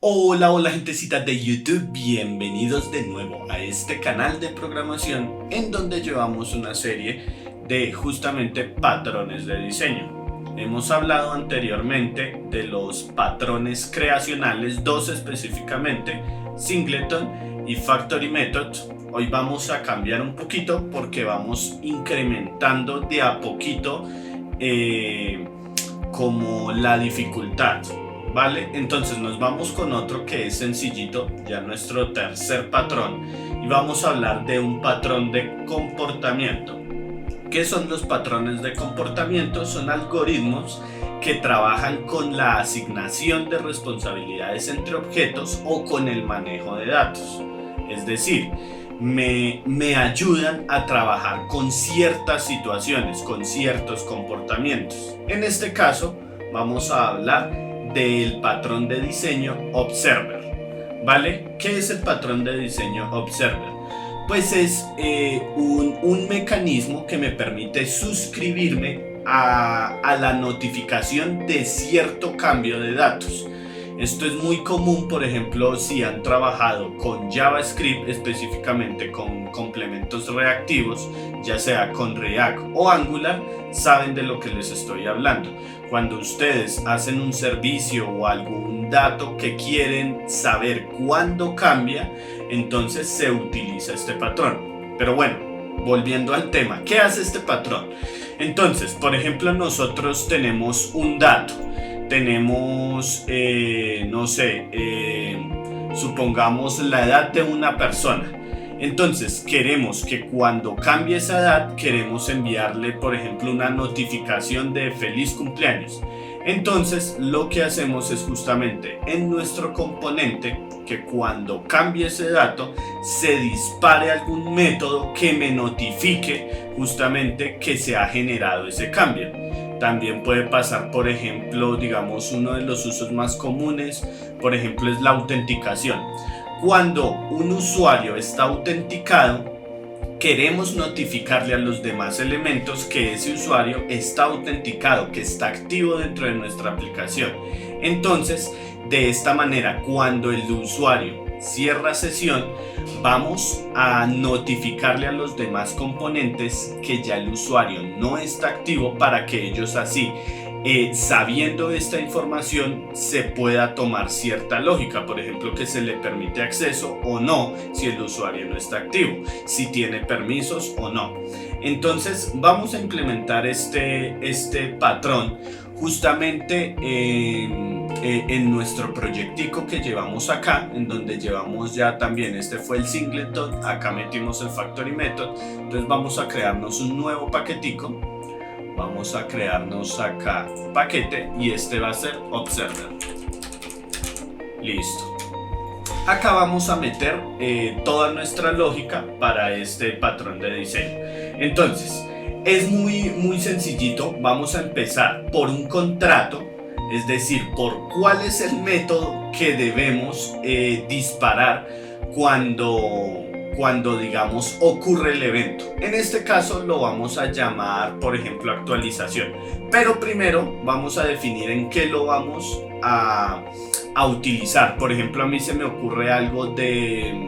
Hola, hola gentecita de YouTube, bienvenidos de nuevo a este canal de programación en donde llevamos una serie de justamente patrones de diseño. Hemos hablado anteriormente de los patrones creacionales, dos específicamente, Singleton y Factory Method. Hoy vamos a cambiar un poquito porque vamos incrementando de a poquito como la dificultad. ¿Vale? Entonces nos vamos con otro que es sencillito, ya nuestro tercer patrón, y vamos a hablar de un patrón de comportamiento. ¿Qué son los patrones de comportamiento? Son algoritmos que trabajan con la asignación de responsabilidades entre objetos o con el manejo de datos. Es decir, me ayudan a trabajar con ciertas situaciones, con ciertos comportamientos. En este caso, vamos a hablar del patrón de diseño Observer, ¿vale? ¿Qué es el patrón de diseño Observer? Pues es un mecanismo que me permite suscribirme a la notificación de cierto cambio de datos. Esto es muy común, por ejemplo, si han trabajado con JavaScript, específicamente con complementos reactivos, ya sea con React o Angular, saben de lo que les estoy hablando. Cuando ustedes hacen un servicio o algún dato que quieren saber cuándo cambia, entonces se utiliza este patrón. Pero bueno, volviendo al tema, ¿qué hace este patrón? Entonces, por ejemplo, nosotros tenemos un dato. Tenemos, supongamos la edad de una persona. Entonces queremos que cuando cambie esa edad, queremos enviarle, por ejemplo, una notificación de feliz cumpleaños. Entonces lo que hacemos es justamente en nuestro componente que cuando cambie ese dato se dispare algún método que me notifique justamente que se ha generado ese cambio. También puede pasar, por ejemplo, digamos, uno de los usos más comunes, por ejemplo, es la autenticación. Cuando un usuario está autenticado, queremos notificarle a los demás elementos que ese usuario está autenticado, que está activo dentro de nuestra aplicación. Entonces, de esta manera, cuando el usuario cierra sesión, vamos a notificarle a los demás componentes que ya el usuario no está activo para que ellos así, sabiendo esta información, se pueda tomar cierta lógica, por ejemplo, que se le permite acceso o no si el usuario no está activo, si tiene permisos o no. Entonces vamos a implementar este patrón justamente en nuestro proyectico que llevamos acá, en donde llevamos ya también, este fue el Singleton, acá metimos el Factory Method. Entonces vamos a crearnos un nuevo paquetico, vamos a crearnos acá paquete y este va a ser Observer. Listo. Acá vamos a meter toda nuestra lógica para este patrón de diseño. Entonces es muy sencillito. Vamos a empezar por un contrato, es decir, por cuál es el método que debemos disparar cuando digamos ocurre el evento. En este caso lo vamos a llamar, por ejemplo, actualización. Pero primero vamos a definir en qué lo vamos a utilizar. Por ejemplo, a mí se me ocurre algo de,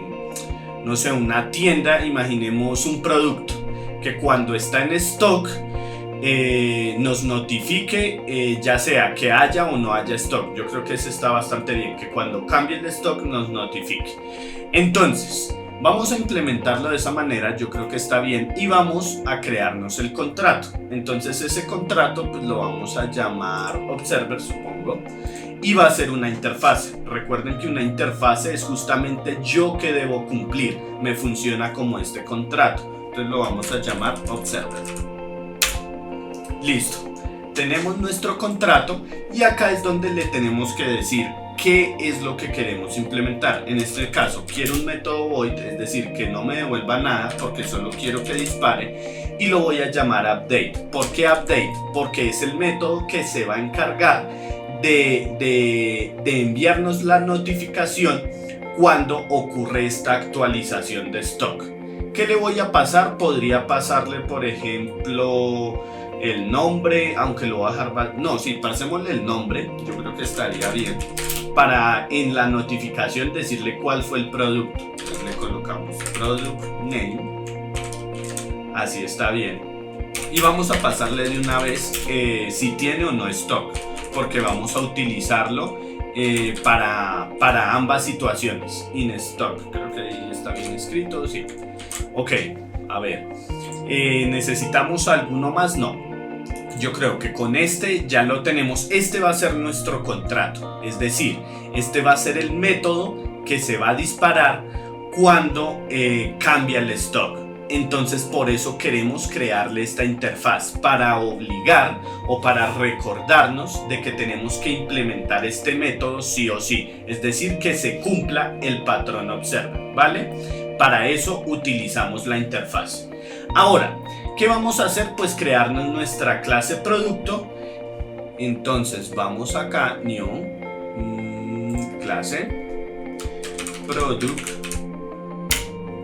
no sé, una tienda. Imaginemos un producto que cuando está en stock nos notifique, ya sea que haya o no haya stock. Yo creo que ese está bastante bien, que cuando cambie el stock nos notifique. Entonces vamos a implementarlo de esa manera, yo creo que está bien, y vamos a crearnos el contrato. Entonces ese contrato pues lo vamos a llamar Observer, supongo, y va a ser una interfase. Recuerden que una interfase es justamente yo que debo cumplir, me funciona como este contrato. Entonces lo vamos a llamar Observer. Listo, tenemos nuestro contrato y acá es donde le tenemos que decir qué es lo que queremos implementar. En este caso quiero un método void, es decir, que no me devuelva nada porque solo quiero que dispare, y lo voy a llamar update. ¿Por qué update? Porque es el método que se va a encargar de enviarnos la notificación cuando ocurre esta actualización de stock. ¿Qué le voy a pasar? Podría pasarle, por ejemplo, el nombre, aunque lo voy a dejar, no, sí, pasémosle el nombre, yo creo que estaría bien, para en la notificación decirle cuál fue el producto. Entonces le colocamos product name, así está bien, y vamos a pasarle de una vez si tiene o no stock, porque vamos a utilizarlo para ambas situaciones. In stock, creo que ahí está bien escrito, sí. Ok, a ver, ¿necesitamos alguno más? No, yo creo que con este ya lo tenemos. Este va a ser nuestro contrato, es decir, este va a ser el método que se va a disparar cuando cambia el stock. Entonces por eso queremos crearle esta interfaz, para obligar o para recordarnos de que tenemos que implementar este método sí o sí, es decir, que se cumpla el patrón observer, ¿vale? Para eso utilizamos la interfaz. Ahora, ¿qué vamos a hacer? Pues crearnos nuestra clase producto. Entonces vamos acá, new, clase product,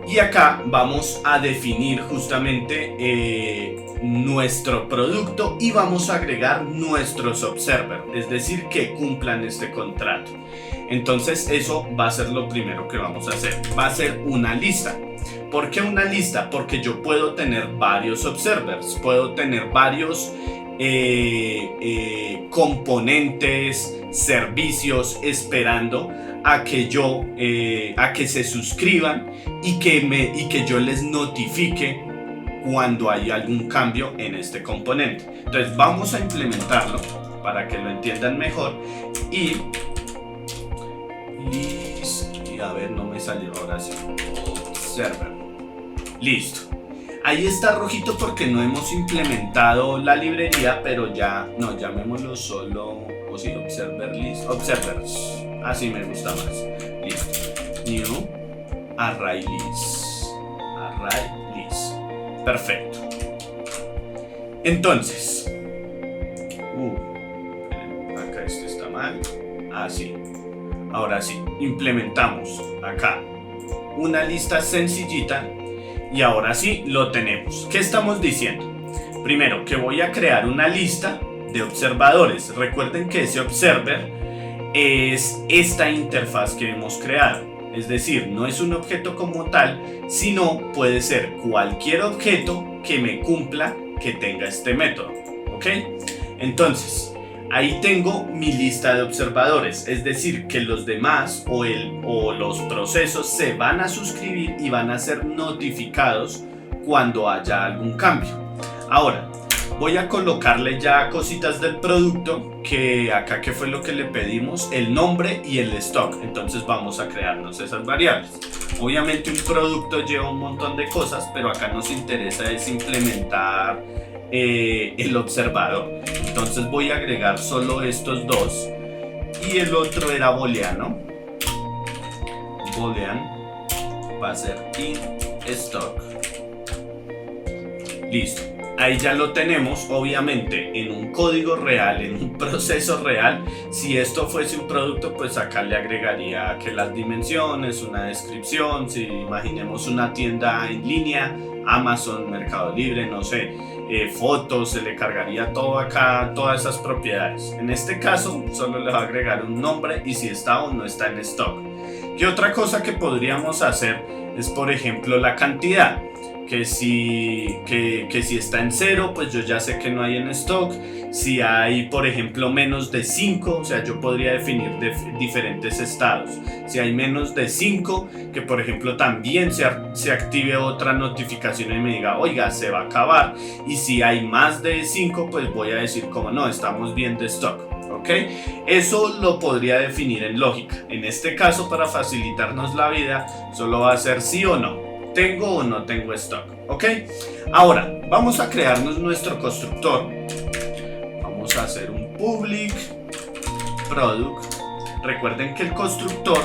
y acá vamos a definir justamente nuestro producto y vamos a agregar nuestros observers, es decir, que cumplan este contrato. Entonces eso va a ser lo primero que vamos a hacer, va a ser una lista. ¿Por qué una lista? Porque yo puedo tener varios observers, puedo tener varios componentes, servicios esperando a que se suscriban y que yo les notifique cuando hay algún cambio en este componente. Entonces vamos a implementarlo para que lo entiendan mejor y a ver, no me salió ahora sí. Observer. Listo. Ahí está rojito porque no hemos implementado la librería, pero ya, no, llamémoslo solo, o sí, observer list, observers. Así me gusta más. Listo. New array list. Array list. Perfecto. Entonces, acá este está mal. Así. Ahora sí, implementamos acá una lista sencillita y ahora sí lo tenemos. ¿Qué estamos diciendo? Primero, que voy a crear una lista de observadores. Recuerden que ese observer es esta interfaz que hemos creado. Es decir, no es un objeto como tal, sino puede ser cualquier objeto que me cumpla, que tenga este método. ¿Ok? Entonces, ahí tengo mi lista de observadores, es decir, que los demás o los procesos se van a suscribir y van a ser notificados cuando haya algún cambio. Ahora, voy a colocarle ya cositas del producto, que acá que fue lo que le pedimos, el nombre y el stock. Entonces vamos a crearnos esas variables. Obviamente un producto lleva un montón de cosas, pero acá nos interesa es implementar el observador. Entonces voy a agregar solo estos dos y el otro era booleano. Boolean va a ser in stock. Listo, ahí ya lo tenemos. Obviamente en un código real, en un proceso real, si esto fuese un producto, pues acá le agregaría que las dimensiones, una descripción. Si imaginemos una tienda en línea, Amazon, Mercado Libre, no sé, fotos, se le cargaría todo acá, todas esas propiedades. En este caso solo le va a agregar un nombre y si está o no está en stock. ¿Qué otra cosa que podríamos hacer? Es por ejemplo la cantidad, que si está en 0, pues yo ya sé que no hay en stock. Si hay por ejemplo menos de 5, o sea, yo podría definir diferentes estados. Si hay menos de 5, que por ejemplo también se active otra notificación y me diga, oiga, se va a acabar. Y si hay más de 5, pues voy a decir como no, estamos bien de stock. ¿Ok? Eso lo podría definir en lógica. En este caso, para facilitarnos la vida, solo va a ser sí o no. ¿Tengo o no tengo stock? ¿Ok? Ahora, vamos a crearnos nuestro constructor. Vamos a hacer un public product. Recuerden que el constructor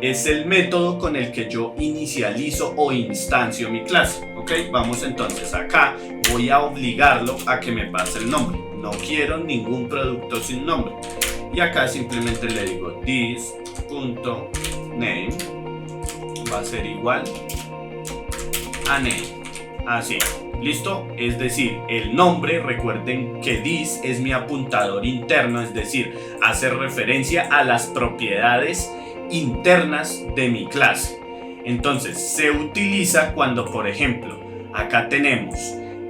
es el método con el que yo inicializo o instancio mi clase. ¿Ok? Vamos entonces acá, voy a obligarlo a que me pase el nombre. No quiero ningún producto sin nombre. Y acá simplemente le digo this.name va a ser igual a name. Así. ¿Listo? Es decir, el nombre, recuerden que this es mi apuntador interno, es decir, hace referencia a las propiedades internas de mi clase. Entonces, se utiliza cuando, por ejemplo, acá tenemos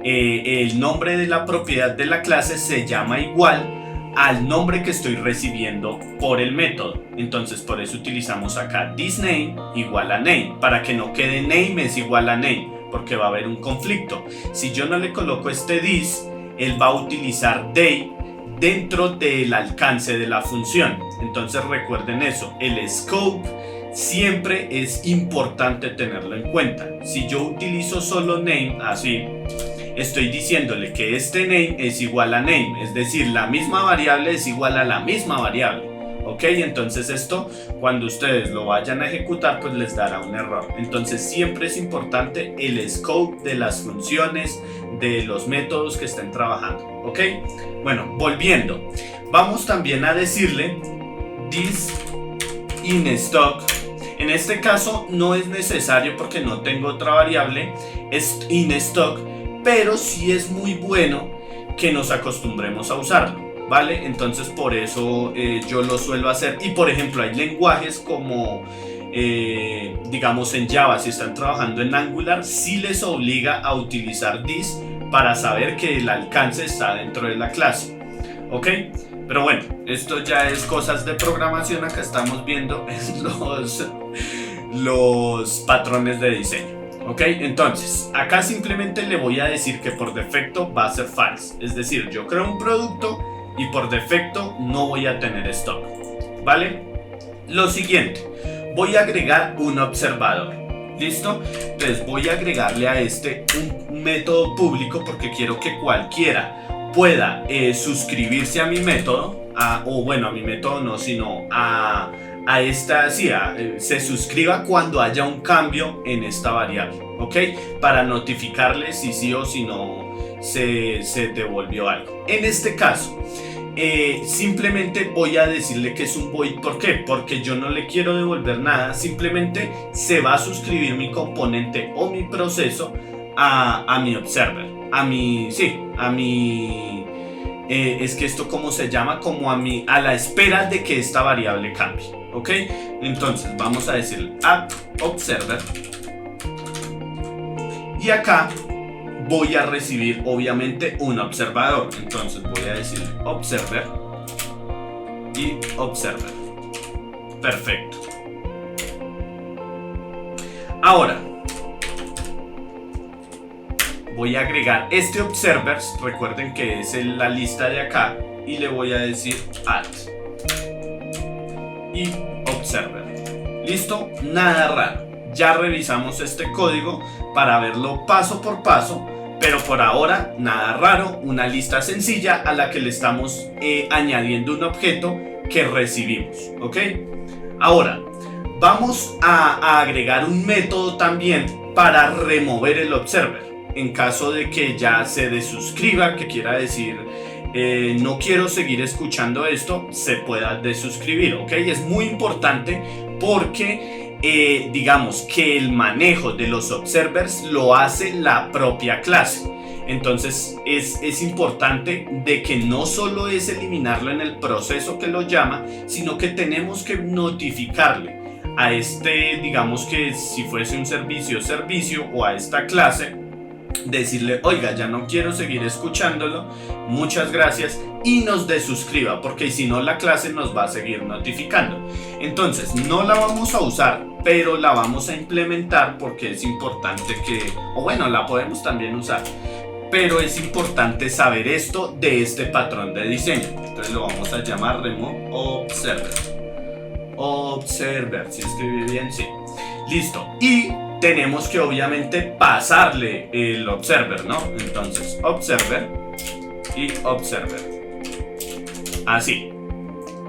el nombre de la propiedad de la clase se llama igual al nombre que estoy recibiendo por el método. Entonces, por eso utilizamos acá this name igual a name, para que no quede name es igual a name, porque va a haber un conflicto. Si yo no le coloco este this, él va a utilizar they dentro del alcance de la función. Entonces recuerden eso, el scope siempre es importante tenerlo en cuenta. Si yo utilizo solo name, así, estoy diciéndole que este name es igual a name, es decir, la misma variable es igual a la misma variable. Ok, entonces esto cuando ustedes lo vayan a ejecutar pues les dará un error. Entonces siempre es importante el scope de las funciones, de los métodos que estén trabajando. Ok, bueno, volviendo, vamos también a decirle this in stock. En este caso no es necesario porque no tengo otra variable, es in stock, pero sí es muy bueno que nos acostumbremos a usarlo. ¿Vale? Entonces por eso yo lo suelo hacer. Y por ejemplo hay lenguajes como digamos en Java, si están trabajando en Angular, sí les obliga a utilizar this para saber que el alcance está dentro de la clase. ¿Ok? Pero bueno, esto ya es cosas de programación. Acá estamos viendo los patrones de diseño. Ok, entonces acá simplemente le voy a decir que por defecto va a ser false. Es decir, yo creo un producto y por defecto no voy a tener stock, ¿vale? Lo siguiente, voy a agregar un observador, ¿listo? Entonces voy a agregarle a este un método público porque quiero que cualquiera pueda suscribirse a mi método, o bueno, a mi método no, sino a esta, sí, se suscriba cuando haya un cambio en esta variable, ¿ok? Para notificarle si sí o si no se devolvió algo. En este caso, simplemente voy a decirle que es un void. ¿Por qué? Porque yo no le quiero devolver nada, simplemente se va a suscribir mi componente o mi proceso a mi observer, es que esto como se llama, como a la espera de que esta variable cambie, ¿ok? Entonces vamos a decir app observer y acá voy a recibir obviamente un observador. Entonces voy a decir observer y observer. Perfecto. Ahora voy a agregar este observers, recuerden que es la lista de acá, y le voy a decir add y observer. ¿Listo? Nada raro. Ya revisamos este código para verlo paso por paso, pero por ahora nada raro, una lista sencilla a la que le estamos añadiendo un objeto que recibimos, ¿ok? Ahora vamos a agregar un método también para remover el observer en caso de que ya se desuscriba, que quiera decir no quiero seguir escuchando esto, se pueda desuscribir, ¿ok? Es muy importante porque digamos que el manejo de los observers lo hace la propia clase. Entonces es importante de que no solo es eliminarlo en el proceso que lo llama, sino que tenemos que notificarle a este, digamos que si fuese un servicio o a esta clase, decirle, oiga, ya no quiero seguir escuchándolo, muchas gracias, y nos desuscriba, porque si no la clase nos va a seguir notificando. Entonces no la vamos a usar, pero la vamos a implementar porque es importante que, o bueno, la podemos también usar, pero es importante saber esto de este patrón de diseño. Entonces lo vamos a llamar remove observer, si escribí bien, sí, listo. Y tenemos que obviamente pasarle el observer, ¿no? Entonces observer y observer, así.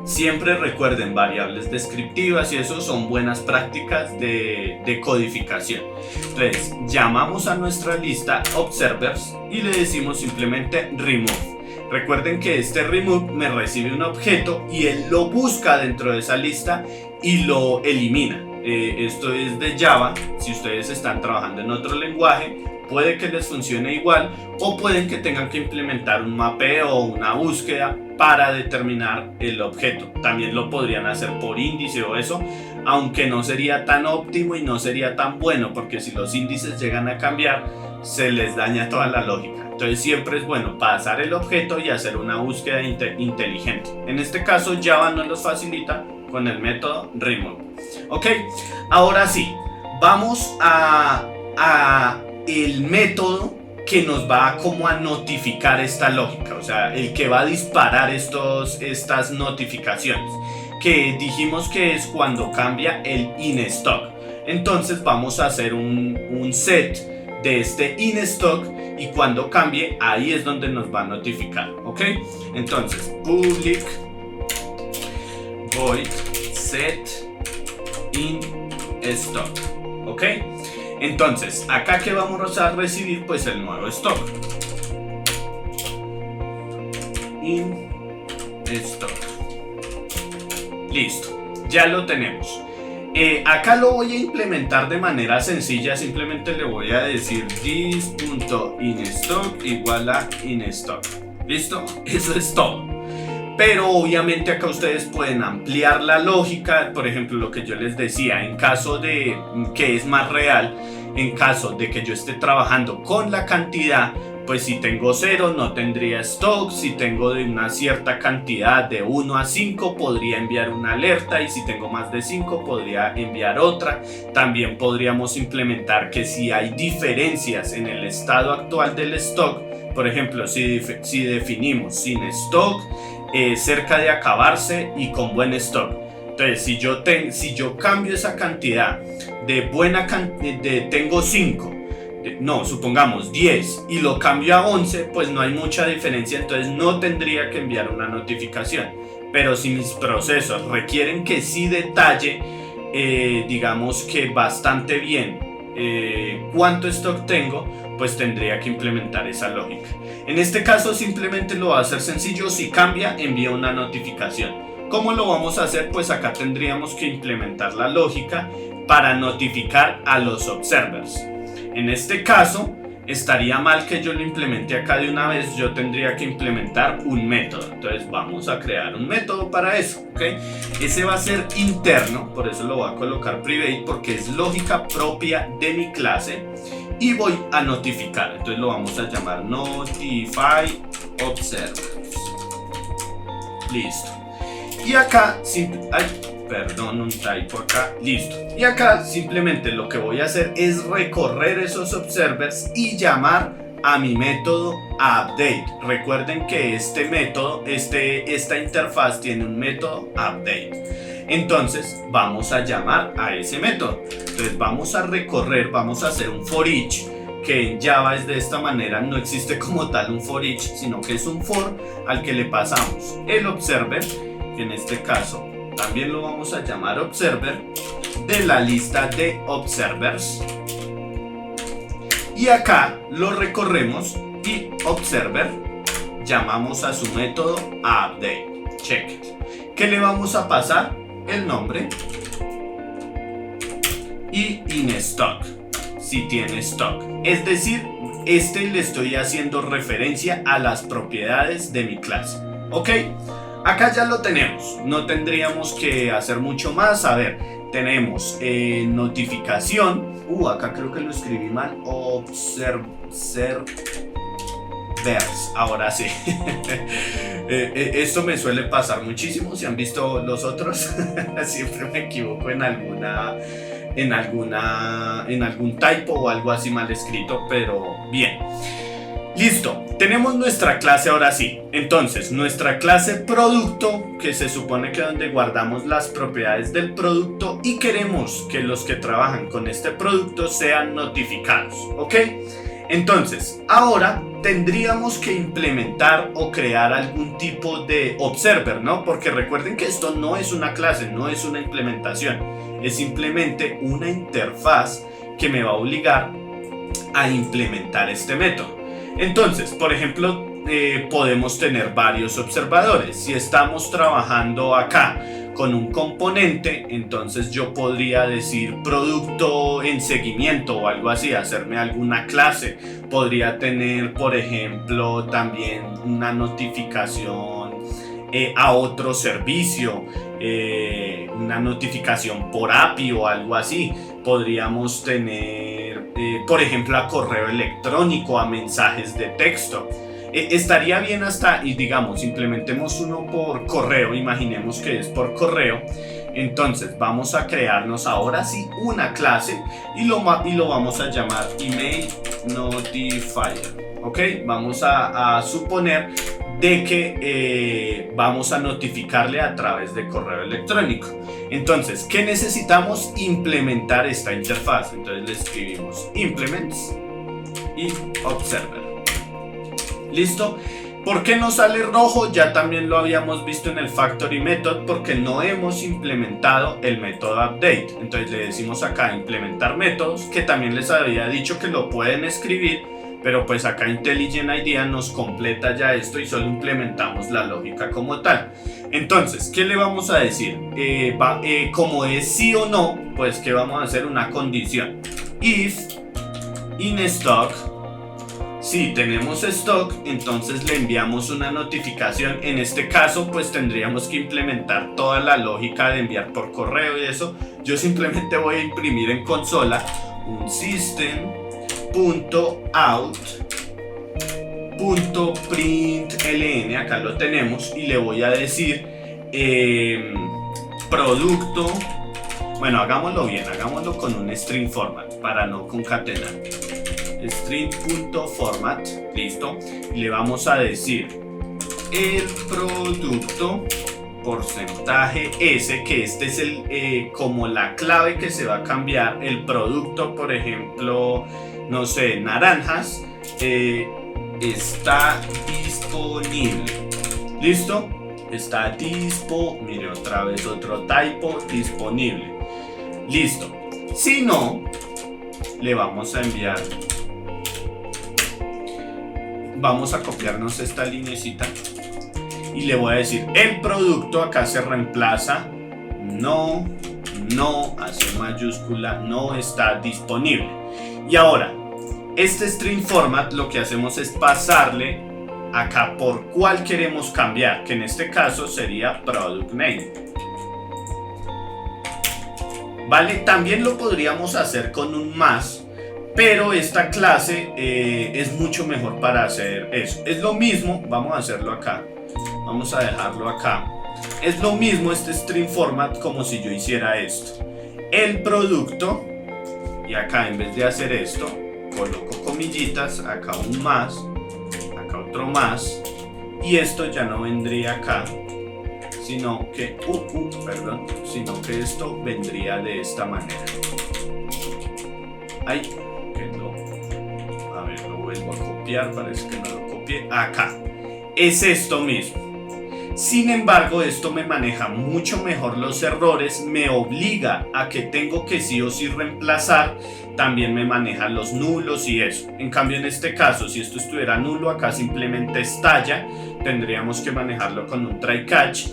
Siempre recuerden, variables descriptivas y eso son buenas prácticas de codificación. Entonces llamamos a nuestra lista observers y le decimos simplemente remove. Recuerden que este remove me recibe un objeto y él lo busca dentro de esa lista y lo elimina. Esto es de Java. Si ustedes están trabajando en otro lenguaje, puede que les funcione igual o pueden que tengan que implementar un mapeo o una búsqueda para determinar el objeto. También lo podrían hacer por índice o eso, aunque no sería tan óptimo y no sería tan bueno, porque si los índices llegan a cambiar se les daña toda la lógica. Entonces siempre es bueno pasar el objeto y hacer una búsqueda inteligente. En este caso Java nos los facilita con el método remove. Ok, ahora sí, vamos a el método que nos va como a notificar esta lógica, o sea, el que va a disparar estas notificaciones, que dijimos que es cuando cambia el inStock. Entonces vamos a hacer un set de este inStock y cuando cambie ahí es donde nos va a notificar, ¿ok? Entonces public void set inStock, ¿ok? Entonces acá que vamos a recibir pues el nuevo stock inStock. Listo, ya lo tenemos. Acá lo voy a implementar de manera sencilla, simplemente le voy a decir this.inStock igual a inStock. ¿Listo? Eso es todo. Pero obviamente acá ustedes pueden ampliar la lógica, por ejemplo lo que yo les decía, en caso de que es más real, en caso de que yo esté trabajando con la cantidad, pues si tengo 0 no tendría stock, si tengo de una cierta cantidad de 1 a 5 podría enviar una alerta y si tengo más de 5 podría enviar otra. También podríamos implementar que si hay diferencias en el estado actual del stock, por ejemplo si definimos sin stock, cerca de acabarse y con buen stock. Entonces si yo cambio esa cantidad de tengo 5, no, supongamos 10 y lo cambio a 11, pues no hay mucha diferencia, entonces no tendría que enviar una notificación. Pero si mis procesos requieren que sí detalle, digamos que bastante bien cuánto stock tengo, pues tendría que implementar esa lógica. En este caso simplemente lo va a hacer sencillo, si cambia envía una notificación. ¿Cómo lo vamos a hacer? Pues acá tendríamos que implementar la lógica para notificar a los observers. En este caso estaría mal que yo lo implemente acá de una vez, yo tendría que implementar un método. Entonces vamos a crear un método para eso, ¿ok? Ese va a ser interno, por eso lo voy a colocar private, porque es lógica propia de mi clase y voy a notificar. Entonces lo vamos a llamar notify observers. Listo. Y acá perdón, un typo acá, listo. Y acá simplemente lo que voy a hacer es recorrer esos observers y llamar a mi método update. Recuerden que este método, esta interfaz tiene un método update. Entonces vamos a llamar a ese método. Entonces vamos a recorrer, vamos a hacer un for each, que en Java es de esta manera, no existe como tal un for each, sino que es un for al que le pasamos el observer, que en este caso también lo vamos a llamar observer, de la lista de observers. Y acá lo recorremos y observer, llamamos a su método update. Check. ¿Qué le vamos a pasar? El nombre y inStock, si tiene stock. Es decir, le estoy haciendo referencia a las propiedades de mi clase. ¿Ok? Acá ya lo tenemos, no tendríamos que hacer mucho más. A ver, tenemos notificación. Acá creo que lo escribí mal. Observers. Ahora sí. Esto me suele pasar muchísimo. Si han visto los otros, siempre me equivoco en algún typo o algo así mal escrito, pero bien. Listo, tenemos nuestra clase ahora sí. Entonces, nuestra clase producto, que se supone que es donde guardamos las propiedades del producto y queremos que los que trabajan con este producto sean notificados, ¿ok? Entonces, ahora tendríamos que implementar o crear algún tipo de observer, ¿no? Porque recuerden que esto no es una clase, no es una implementación, es simplemente una interfaz que me va a obligar a implementar este método. Entonces, por ejemplo, podemos tener varios observadores. Si estamos trabajando acá con un componente, entonces yo podría decir producto en seguimiento o algo así, hacerme alguna clase. Podría tener, por ejemplo, también una notificación a otro servicio, una notificación por API o algo así. Podríamos tener, por ejemplo, a correo electrónico, a mensajes de texto. Estaría bien hasta, y digamos, implementemos uno por correo, imaginemos que es por correo. Entonces vamos a crearnos ahora sí una clase y lo vamos a llamar email notifier. Ok, vamos a suponer de que vamos a notificarle a través de correo electrónico. Entonces, ¿qué necesitamos? Implementar esta interfaz. Entonces le escribimos implements y observer. ¿Listo? ¿Por qué no sale rojo? Ya también lo habíamos visto en el factory method, porque no hemos implementado el método update. Entonces le decimos acá implementar métodos, que también les había dicho que lo pueden escribir, pero pues acá IntelliJ IDEA nos completa ya esto y solo implementamos la lógica como tal. Entonces, ¿qué le vamos a decir? Como es sí o no, pues que vamos a hacer una condición. If in stock, si tenemos stock, entonces le enviamos una notificación. En este caso, pues tendríamos que implementar toda la lógica de enviar por correo y eso. Yo simplemente voy a imprimir en consola un system.out.println, acá lo tenemos, y le voy a decir producto. Bueno, hagámoslo bien, hagámoslo con un string format para no concatenar. String.format, listo, y le vamos a decir el producto porcentaje S, que este es como la clave que se va a cambiar. El producto, por ejemplo, no sé, naranjas, está disponible. ¿Listo? Está mire, otra vez otro typo, disponible. Listo. Si no, le vamos a enviar, vamos a copiarnos esta linecita y le voy a decir el producto. Acá se reemplaza no hace mayúscula, no está disponible. Y ahora este string format lo que hacemos es pasarle acá por cuál queremos cambiar, que en este caso sería product name. Vale, también lo podríamos hacer con un más, pero esta clase es mucho mejor para hacer eso. Es lo mismo, vamos a hacerlo acá, vamos a dejarlo acá. Es lo mismo este string format como si yo hiciera esto. El producto, y acá en vez de hacer esto, coloco comillitas, acá un más, acá otro más, y esto ya no vendría acá, sino que, sino que esto vendría de esta manera. Ay, a ver, lo vuelvo a copiar, parece que no lo copié. Acá, es esto mismo. Sin embargo, esto me maneja mucho mejor los errores, me obliga a que tengo que sí o sí reemplazar, también me maneja los nulos y eso. En cambio, en este caso, si esto estuviera nulo, acá simplemente estalla, tendríamos que manejarlo con un try catch.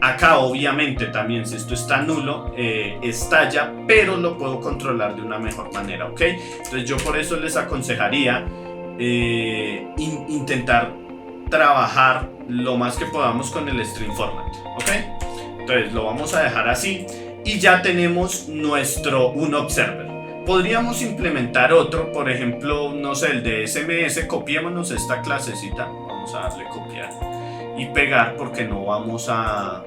Acá obviamente también, si esto está nulo, estalla, pero lo puedo controlar de una mejor manera, ¿ok? Entonces yo por eso les aconsejaría intentar trabajar lo más que podamos con el string format, ¿ok? Entonces lo vamos a dejar así y ya tenemos un observer. Podríamos implementar otro, por ejemplo, no sé, el de SMS. Copiémonos esta clasecita, vamos a darle copiar y pegar, porque no vamos a,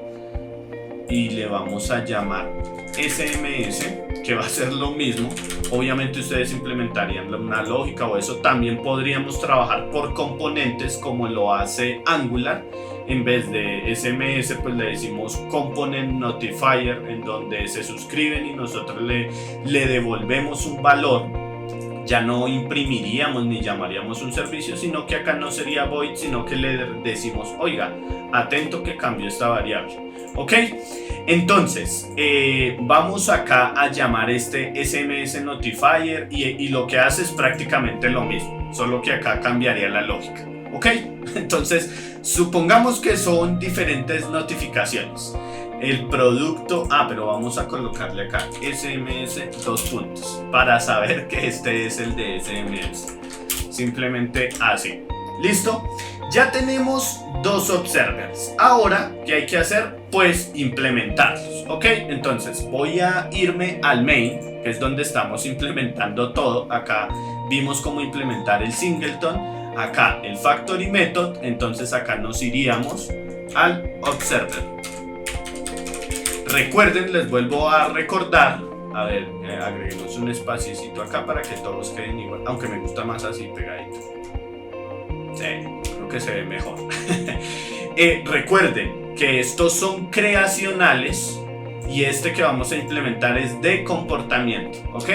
y le vamos a llamar SMS, que va a ser lo mismo. Obviamente ustedes implementarían una lógica o eso. También podríamos trabajar por componentes como lo hace Angular. En vez de SMS, pues le decimos component notifier, en donde se suscriben y nosotros le devolvemos un valor. Ya no imprimiríamos ni llamaríamos un servicio, sino que acá no sería void, sino que le decimos, oiga, atento que cambió esta variable. ¿Ok? Entonces, vamos acá a llamar este SMS notifier y lo que hace es prácticamente lo mismo, solo que acá cambiaría la lógica. ¿Ok? Entonces, supongamos que son diferentes notificaciones. el producto, pero vamos a colocarle acá SMS 2 puntos para saber que este es el de SMS. Simplemente así. ¿Listo? Ya tenemos dos observers. Ahora, ¿qué hay que hacer? Pues implementarlos, ¿ok? Entonces voy a irme al main, que es donde estamos implementando todo. Acá vimos cómo implementar el singleton, acá el factory method. Entonces acá nos iríamos al observer. Recuerden, les vuelvo a recordar, a ver, agreguemos un espaciecito acá para que todos queden igual, aunque me gusta más así pegadito. Sí, creo que se ve mejor. Recuerden que estos son creacionales y este que vamos a implementar es de comportamiento, ¿ok?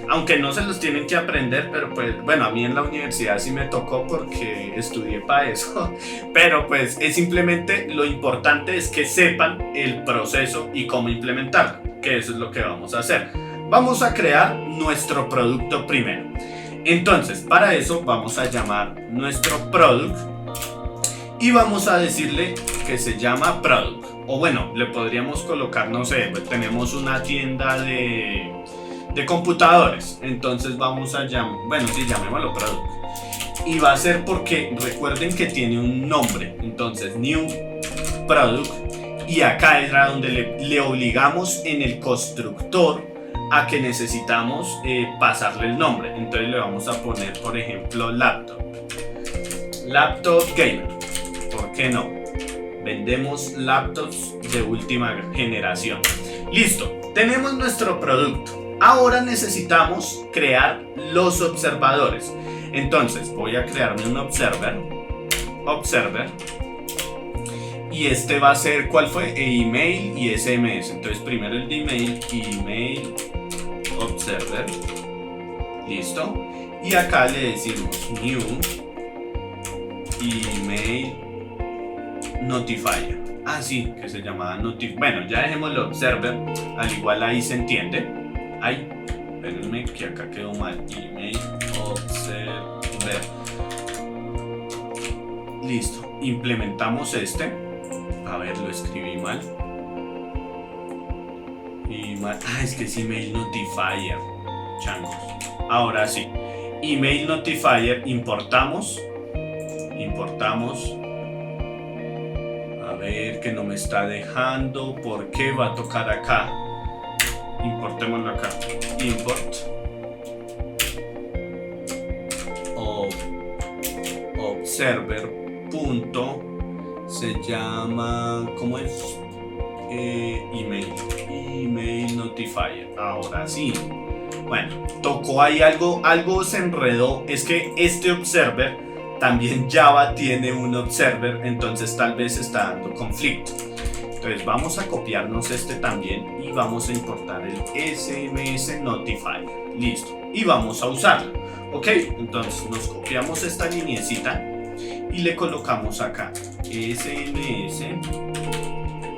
Aunque no se los tienen que aprender, pero pues bueno, a mí en la universidad sí me tocó porque estudié para eso, pero pues es simplemente lo importante es que sepan el proceso y cómo implementarlo, que eso es lo que vamos a hacer. Vamos a crear nuestro producto primero. Entonces, para eso vamos a llamar nuestro product y vamos a decirle que se llama product. O bueno, le podríamos colocar, no sé, pues tenemos una tienda de computadores. Entonces vamos a llamar, bueno, sí, llamémoslo product. Y va a ser porque recuerden que tiene un nombre. Entonces, new product. Y acá es donde le obligamos en el constructor a que necesitamos pasarle el nombre. Entonces le vamos a poner, por ejemplo, laptop gamer. ¿Por qué no? Vendemos laptops de última generación. Listo, tenemos nuestro producto. Ahora necesitamos crear los observadores. Entonces voy a crearme un observer. Y este va a ser, ¿cuál fue? Email y SMS. Entonces primero el de email observer. Listo. Y acá le decimos new email notifier. Sí, que se llama notifier. Bueno, ya dejémoslo observer. Al igual ahí se entiende. Espérenme que acá quedó mal. Email observer. Listo. Implementamos este. A ver, lo escribí mal. Es que es email notifier. Changos. Ahora sí. Email notifier. Importamos. A ver, que no me está dejando. ¿Por qué va a tocar acá? Importémoslo acá. Import. Observer. Punto. Se llama. ¿Cómo es? Email notifier. Ahora sí. Bueno, tocó ahí algo se enredó. Es que este observer, también Java tiene un observer, entonces tal vez está dando conflicto. Entonces vamos a copiarnos este también y vamos a importar el SMS notifier. Listo. Y vamos a usarlo. Ok, entonces nos copiamos esta lineecita y le colocamos acá SMS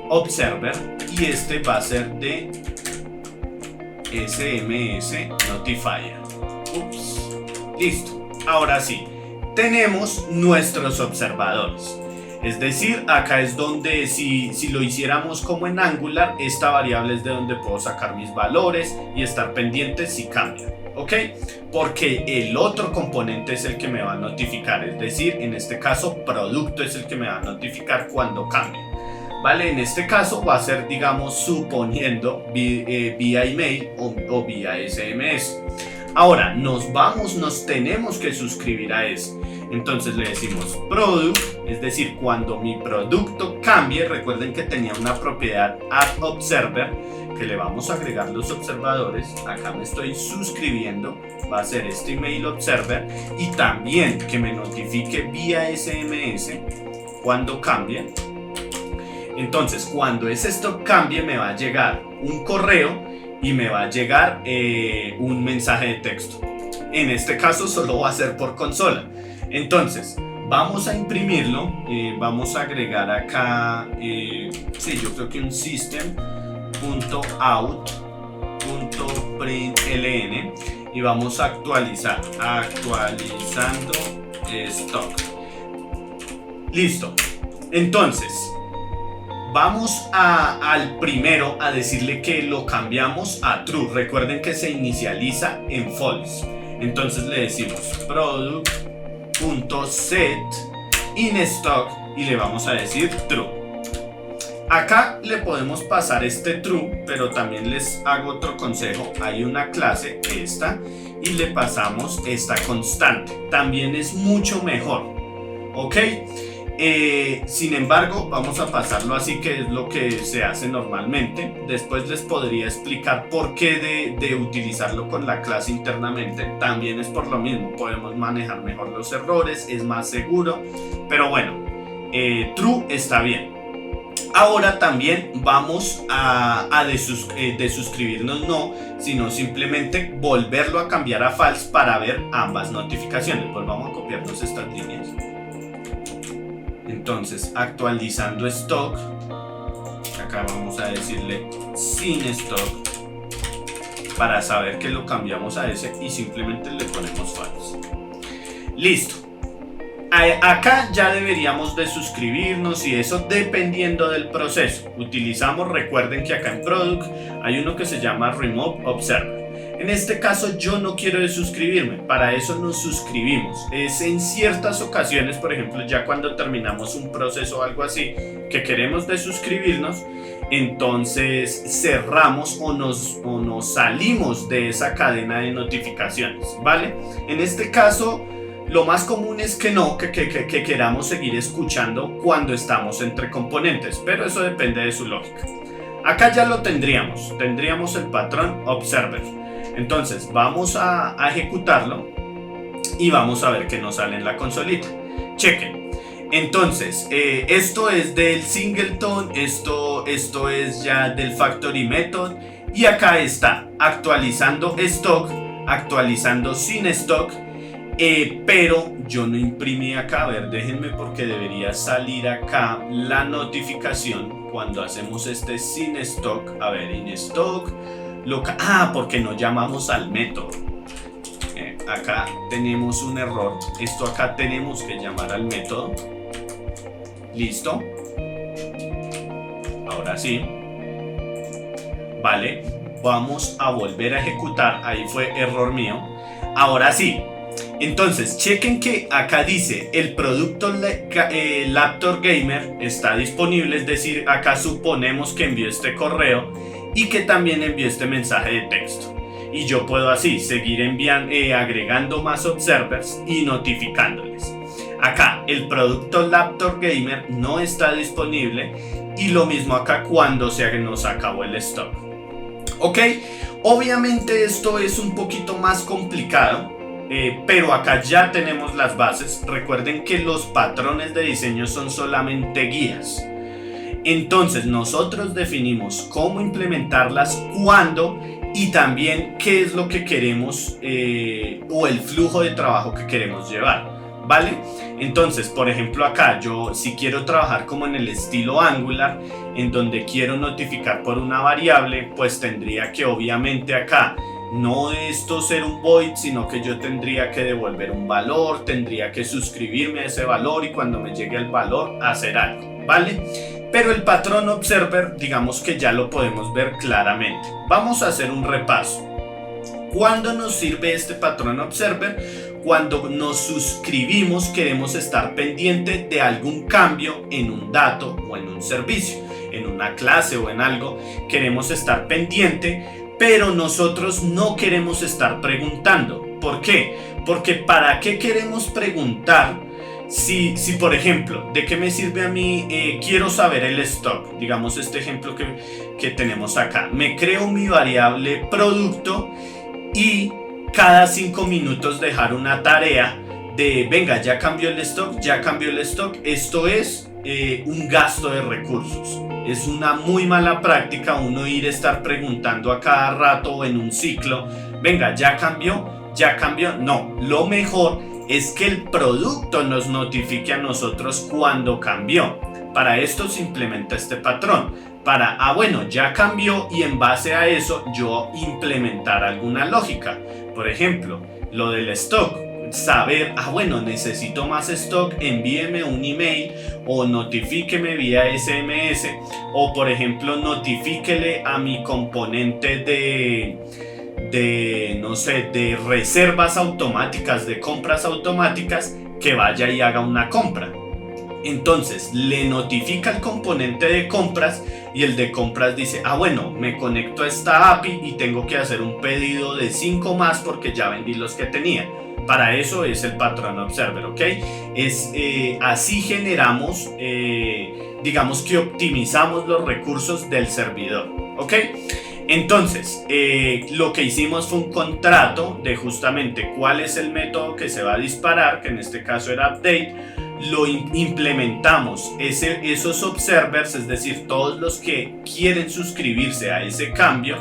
observer y este va a ser de SMS notifier. Listo. Ahora sí, tenemos nuestros observadores. Es decir, acá es donde si lo hiciéramos como en Angular, esta variable es de donde puedo sacar mis valores y estar pendiente si cambian. ¿Ok? Porque el otro componente es el que me va a notificar. Es decir, en este caso, producto es el que me va a notificar cuando cambie. ¿Vale? En este caso va a ser, digamos, suponiendo vía email o vía SMS. Ahora, nos tenemos que suscribir a eso. Entonces le decimos product, es decir, cuando mi producto cambie, recuerden que tenía una propiedad addObserver, que le vamos a agregar los observadores. Acá me estoy suscribiendo, va a ser este email observer, y también que me notifique vía SMS cuando cambie. Entonces, cuando esto cambie, me va a llegar un correo y me va a llegar un mensaje de texto. En este caso solo va a ser por consola. Entonces vamos a imprimirlo, vamos a agregar acá, sí, yo creo que un system.out.println y vamos a actualizando stock. Listo. Entonces vamos al primero a decirle que lo cambiamos a true. Recuerden que se inicializa en false. Entonces le decimos product.set inStock y le vamos a decir true. Acá le podemos pasar este true, pero también les hago otro consejo. Hay una clase, esta, y le pasamos esta constante. También es mucho mejor, ¿ok? Sin embargo, vamos a pasarlo así, que es lo que se hace normalmente. Después les podría explicar por qué de utilizarlo con la clase internamente. También es por lo mismo, podemos manejar mejor los errores, es más seguro. Pero bueno, true está bien. Ahora también vamos a desuscribirnos no, sino simplemente volverlo a cambiar a false para ver ambas notificaciones. Pues vamos a copiarnos estas líneas. Entonces, actualizando stock, acá vamos a decirle sin stock para saber que lo cambiamos a ese y simplemente le ponemos false. Listo. Acá ya deberíamos de suscribirnos y eso dependiendo del proceso. Utilizamos, recuerden que acá en Product hay uno que se llama Remove Observer. En este caso yo no quiero desuscribirme, para eso nos suscribimos. Es en ciertas ocasiones, por ejemplo, ya cuando terminamos un proceso o algo así, que queremos desuscribirnos, entonces cerramos o nos salimos de esa cadena de notificaciones, ¿vale? En este caso, lo más común es que no, que queramos seguir escuchando cuando estamos entre componentes, pero eso depende de su lógica. Acá ya lo tendríamos el patrón observer. Entonces vamos a ejecutarlo y vamos a ver qué nos sale en la consolita. Chequen. Entonces, esto es del singleton, esto es ya del factory method y acá está actualizando stock, actualizando sin stock. Pero yo no imprimí acá, a ver, déjenme, porque debería salir acá la notificación cuando hacemos este sin stock. A ver, in stock, porque no llamamos al método. Acá tenemos un error, esto acá tenemos que llamar al método. Listo. Ahora sí. Vale, vamos a volver a ejecutar, ahí fue error mío. Ahora sí. Entonces, chequen que acá dice el producto Laptop Gamer está disponible, es decir, acá suponemos que envió este correo y que también envió este mensaje de texto. Y yo puedo así seguir agregando más observers y notificándoles. Acá el producto Laptop Gamer no está disponible y lo mismo acá cuando se nos acabó el stock. Ok, obviamente esto es un poquito más complicado. Pero acá ya tenemos las bases. Recuerden que los patrones de diseño son solamente guías. Entonces nosotros definimos cómo implementarlas, cuándo y también qué es lo que queremos o el flujo de trabajo que queremos llevar, ¿vale? Entonces, por ejemplo, acá yo si quiero trabajar como en el estilo Angular, en donde quiero notificar por una variable, pues tendría que obviamente acá no esto ser un void, sino que yo tendría que devolver un valor, tendría que suscribirme a ese valor y cuando me llegue el valor hacer algo, ¿vale? Pero el patrón observer, digamos que ya lo podemos ver claramente. Vamos a hacer un repaso. ¿Cuándo nos sirve este patrón observer? Cuando nos suscribimos, queremos estar pendiente de algún cambio en un dato o en un servicio, en una clase o en algo, queremos estar pendiente. Pero nosotros no queremos estar preguntando. ¿Por qué? Porque ¿para qué queremos preguntar si por ejemplo, ¿de qué me sirve a mí? Quiero saber el stock. Digamos este ejemplo que tenemos acá. Me creo mi variable producto y cada 5 minutos dejar una tarea de venga, ya cambió el stock, ya cambió el stock. Esto es un gasto de recursos. Es una muy mala práctica uno estar preguntando a cada rato o en un ciclo, venga, ya cambió. No, lo mejor es que el producto nos notifique a nosotros cuando cambió. Para esto se implementa este patrón. Bueno, ya cambió y en base a eso yo implementar alguna lógica. Por ejemplo, lo del stock. saber, bueno, necesito más stock, envíeme un email o notifíqueme vía SMS, o por ejemplo notifíquele a mi componente no sé, de reservas automáticas, de compras automáticas, que vaya y haga una compra. Entonces le notifica al componente de compras y el de compras dice, bueno, me conecto a esta API y tengo que hacer un pedido de 5 más porque ya vendí los que tenía. Para eso es el patrón observer, ¿ok? Así generamos, digamos que optimizamos los recursos del servidor, ¿ok? Entonces, lo que hicimos fue un contrato de justamente cuál es el método que se va a disparar, que en este caso era update. Lo implementamos, esos observers, es decir, todos los que quieren suscribirse a ese cambio,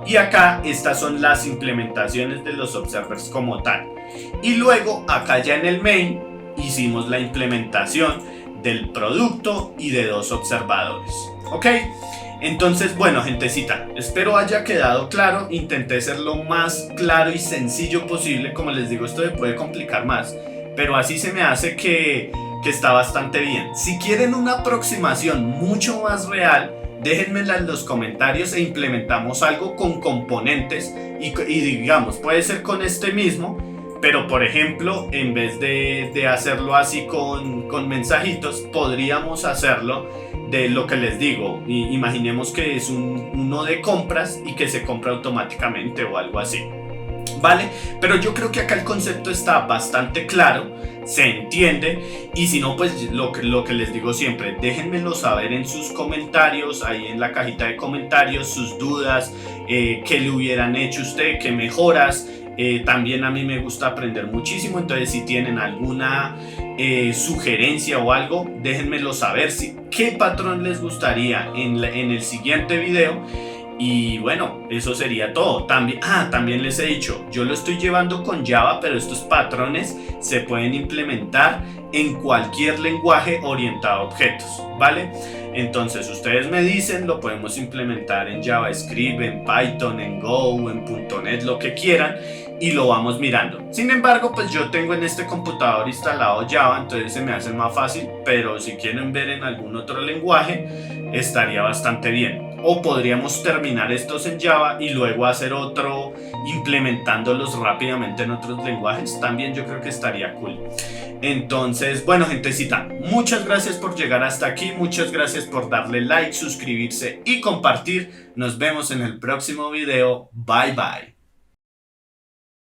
y acá estas son las implementaciones de los observers como tal. Y luego acá ya en el main hicimos la implementación del producto y de 2 observadores, ¿ok? Entonces, bueno, gentecita, espero haya quedado claro. Intenté ser lo más claro y sencillo posible. Como les digo, esto se puede complicar más, pero así se me hace que está bastante bien. Si quieren una aproximación mucho más real, déjenmela en los comentarios e implementamos algo con componentes y digamos, puede ser con este mismo, pero por ejemplo, en vez de hacerlo así con mensajitos, podríamos hacerlo de lo que les digo. Imaginemos que es uno de compras y que se compra automáticamente o algo así, ¿vale? Pero yo creo que acá el concepto está bastante claro, se entiende, y si no, pues lo que les digo siempre, déjenmelo saber en sus comentarios, ahí en la cajita de comentarios, sus dudas, qué le hubieran hecho usted, qué mejoras. También a mí me gusta aprender muchísimo, entonces si tienen alguna sugerencia o algo, déjenmelo saber, qué patrón les gustaría en el siguiente video. Y bueno, eso sería todo. También les he dicho, yo lo estoy llevando con Java, pero estos patrones se pueden implementar en cualquier lenguaje orientado a objetos, ¿vale? Entonces ustedes me dicen, lo podemos implementar en JavaScript, en Python, en Go, en .NET, lo que quieran, y lo vamos mirando. Sin embargo, pues yo tengo en este computador instalado Java, entonces se me hace más fácil, pero si quieren ver en algún otro lenguaje, estaría bastante bien. O podríamos terminar estos en Java y luego hacer otro implementándolos rápidamente en otros lenguajes. También yo creo que estaría cool. Entonces, bueno, gentecita, muchas gracias por llegar hasta aquí. Muchas gracias por darle like, suscribirse y compartir. Nos vemos en el próximo video. Bye bye.